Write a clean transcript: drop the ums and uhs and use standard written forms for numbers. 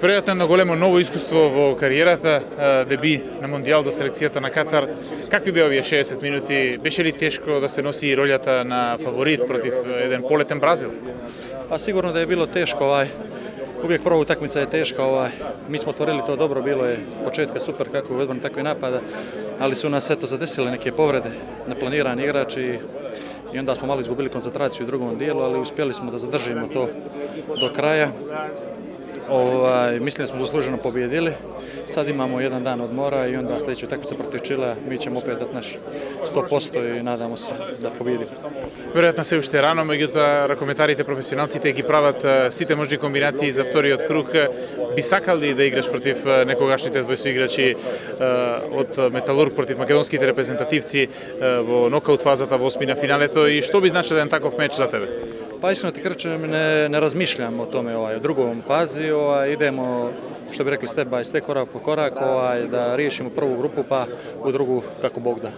Веројатно едно големо ново искуство во кариерата, деби на Мондијал за селекцијата на Катар. Какви беа овие 60 минути? Беше ли тешко да се носи ролјата на фаворит против еден полетен Бразил? Pa sigurno da je bilo teško, uvijek prva utakmica je teška, mi smo otvorili to dobro, bilo je početka super kako u odbrani tako i napada, ali su nas zadesile neke povrede, neplanirani igrači i onda smo malo izgubili koncentraciju u drugom dijelu, ali uspjeli smo da zadržimo to do kraja. Mislim da smo zasluženo pobijedili. Sad imamo jedan dan odmora i onda sljedeću utakmicu protiv Čilea mi ćemo opet dati naš 100% и надamo се да победиме. Веројатно се уште рано, меѓутоа ракометарите, професионалците ги прават сите можни комбинации за вториот круг. Би сакал ли да играш против некогашните твои соиграчи од Металург, против македонските репрезентативци во нокаут фазата во осми на финалето и што би значил еден таков меч за тебе? Pa iskreno ti kažem, ne razmišljam o tome u drugom fazi, idemo, što bi rekli, step by step, korak po korak, da riješimo prvu grupu pa u drugu kako Bog da.